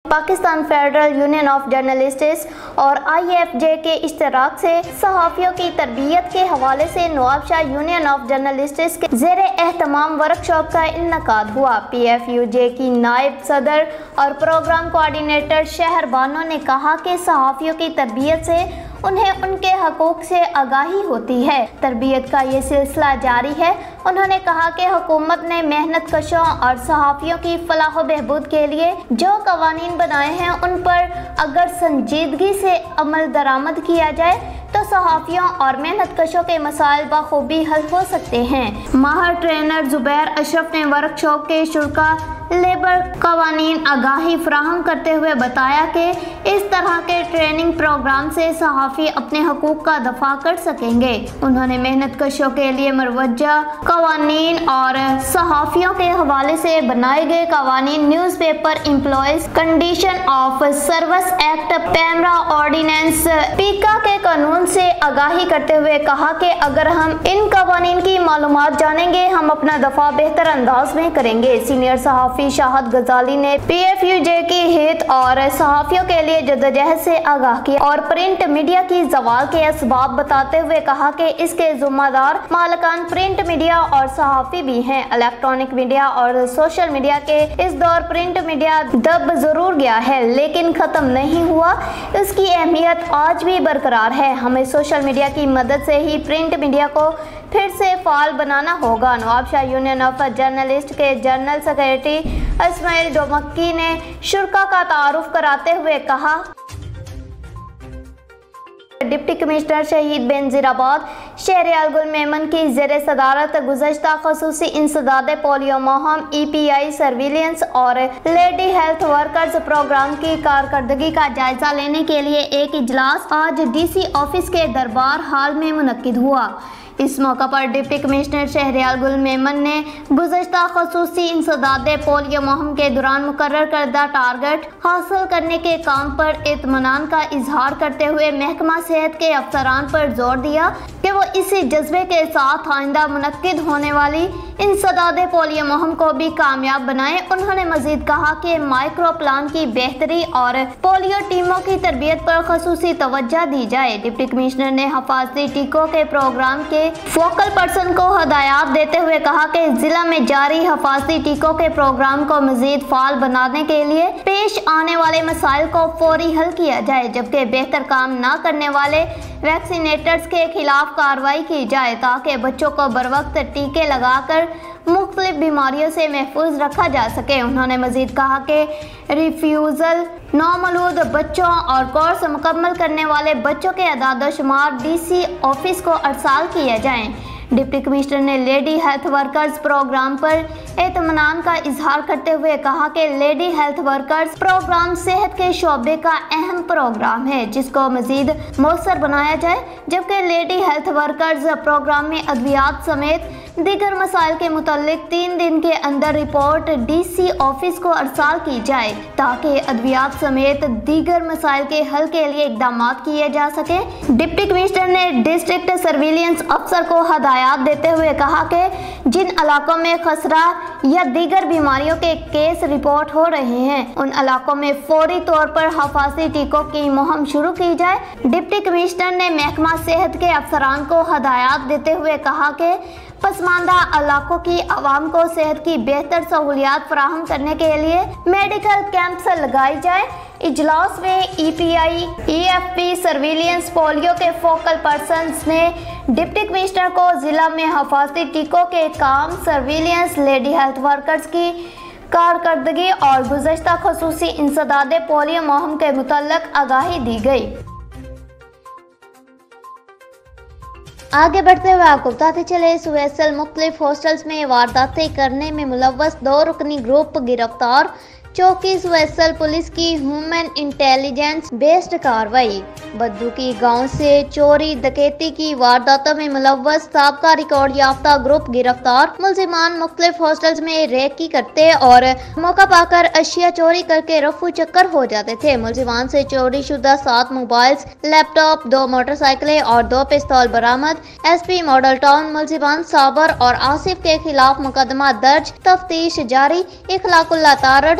Pakistan federal union of journalists اور IFJ کے اشتراک سے صحافیوں کی تربیت کے حوالے سے نواب شاہ یونین آف جرنلسٹس کے زیر اہتمام ورکشاپ کا انعقاد ہوا۔ PFUJ کی نائب صدر اور پروگرام کوآرڈینیٹر شہر بانو نے کہا کہ صحافیوں کی تربیت سے انہیں ان کے حقوق سے آگاہی ہوتی ہے۔ تربیت کا یہ سلسلہ جاری ہے۔ انہوں نے کہا کہ حکومت نے محنت کشوں اور صحافیوں کی فلاح و بہبود کے لیے جو قوانین بنائے ہیں ان پر اگر سنجیدگی سے عمل درآمد کیا جائے تو صحافیوں اور محنت کشوں کے مسائل بخوبی حل ہو سکتے ہیں۔ ماہر ٹرینر زبیر اشرف نے ورکشاپ کے شرکاء لیبر قوانین آگاہی فراہم کرتے ہوئے بتایا کہ اس طرح کے ٹریننگ پروگرام سے صحافی اپنے حقوق کا دفاع کر سکیں گے۔ انہوں نے محنت کشوں کے لیے مروجہ قوانین اور صحافیوں کے حوالے سے بنائے گئے قوانین news paper employees condition of service act PEMRA ordinance پیکا کے قانون سے آگاہی کرتے ہوئے کہا کہ اگر ہم ان قوانین کی معلومات جانیں گے ہم اپنا دفاع بہتر انداز میں کریں گے۔ سینئر صحافی شاہد غزالی نے PFUJ کی ہیت اور صحافیوں کے لیے جدوجہد سے آگاہ کیا اور پرنٹ میڈیا کی زوال کے اسباب بتاتے ہوئے کہا کہ اس کے ذمہ دار مالکان پرنٹ میڈیا اور صحافی بھی ہیں۔ الیکٹرانک میڈیا اور سوشل میڈیا کے اس دور پرنٹ میڈیا دب ضرور گیا ہے لیکن ختم نہیں ہوا، اس کی اہمیت آج بھی برقرار ہے۔ ہمیں سوشل میڈیا کی مدد سے ہی پرنٹ میڈیا کو پھر سے فعال بنانا ہوگا۔ نواب شاہ یونین آف جرنلسٹ کے جنرل سیکریٹری اسماعیل ڈومکی نے شرکاء کا تعارف کراتے ہوئے کہا ڈپٹی کمشنر شہید بینظیر آباد شہریار گل میمن کی زیر صدارت گزشتہ خصوصی انسداد پولیو مہم EPI سرویلنس اور لیڈی ہیلتھ ورکرز پروگرام کی کارکردگی کا جائزہ لینے کے لیے ایک اجلاس آج DC آفس کے دربار ہال میں منعقد ہوا۔ اس موقع پر ڈپٹی کمشنر شہریار گل میمن نے گزشتہ خصوصی انسداد پولیو مہم کے دوران مقرر کردہ ٹارگٹ حاصل کرنے کے کام پر اطمینان کا اظہار کرتے ہوئے محکمہ صحت کے افسران پر زور دیا کہ وہ اسی جذبے کے ساتھ آئندہ منعقد ہونے والی انسداد پولیو مہم کو بھی کامیاب بنائیں۔ انہوں نے مزید کہا کہ مائکرو پلان کی بہتری اور پولیو ٹیموں کی تربیت پر خصوصی توجہ دی جائے۔ ڈپٹی کمشنر نے حفاظتی ٹیکوں کے پروگرام کے فوکل پرسن کو ہدایات دیتے ہوئے کہا کہ ضلع میں جاری حفاظتی ٹیکوں کے پروگرام کو مزید فعال بنانے کے لیے پیش آنے والے مسائل کو فوری حل کیا جائے جبکہ بہتر کام نہ کرنے والے ویکسینیٹرز کے خلاف کارروائی کی جائے تاکہ بچوں کو بروقت ٹیکے لگا کر مختلف بیماریوں سے محفوظ رکھا جا سکے۔ انہوں نے مزید کہا کہ ریفیوزل نومولود بچوں اور کورس مکمل کرنے والے بچوں کے اعداد و شمار DC آفس کو ارسال کیا جائیں۔ ڈپٹی کمشنر نے لیڈی ہیلتھ ورکرز پروگرام پر اطمینان کا اظہار کرتے ہوئے کہا کہ لیڈی ہیلتھ ورکرز پروگرام صحت کے شعبے کا اہم پروگرام ہے جس کو مزید مؤثر بنایا جائے جبکہ لیڈی ہیلتھ ورکرز پروگرام میں ادویات سمیت دیگر مسائل کے متعلق 3 دن کے اندر رپورٹ DC آفس کو ارسال کی جائے تاکہ ادویات سمیت دیگر مسائل کے حل کے لیے اقدامات کیے جا سکیں۔ ڈپٹی کمشنر نے ڈسٹرکٹ سرویلنس افسر کو ہدایات دیتے ہوئے کہا کہ جن علاقوں میں خسرہ یا دیگر بیماریوں کے کیس رپورٹ ہو رہے ہیں ان علاقوں میں فوری طور پر حفاظتی ٹیکوں کی مہم شروع کی جائے۔ ڈپٹی کمشنر نے محکمہ صحت کے افسران کو ہدایات دیتے ہوئے کہا کہ پسماندہ علاقوں کی عوام کو صحت کی بہتر سہولیات فراہم کرنے کے لیے میڈیکل کیمپس لگائی جائے۔ اجلاس میں EPI EFP سرویلنس پولیو کے فوکل پرسنز نے ڈپٹی کمشنر کو ضلع میں حفاظتی ٹیکوں کے کام، سرویلنس، لیڈی ہیلتھ ورکرز کی کارکردگی اور گزشتہ خصوصی انسداد پولیو مہم کے متعلق آگاہی دی گئی۔ آگے بڑھتے ہوئے آپ کو بتاتے چلے سویسل مختلف ہاسٹلز میں وارداتیں کرنے میں ملوث 2 رکنی گروپ گرفتار۔ چوکی سویسل پولیس کی ہیومن انٹیلیجنس بیسڈ کارروائی۔ بدو کی گاؤں سے چوری ڈکیتی کی وارداتوں میں ملوث سابقہ ریکارڈ یافتہ گروپ گرفتار۔ ملزمان مختلف ہاسٹلز میں ریکی کرتے اور موقع پا کر اشیاء چوری کر کے رفو چکر ہو جاتے تھے۔ ملزمان سے چوری شدہ 7 موبائلز، لیپ ٹاپ، 2 موٹر سائیکلیں اور 2 پستول برآمد۔ SP ماڈل ٹاؤن ملزمان صابر اور آصف کے خلاف مقدمہ درج، تفتیش جاری۔ اخلاق اللہ تارڑ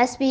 SP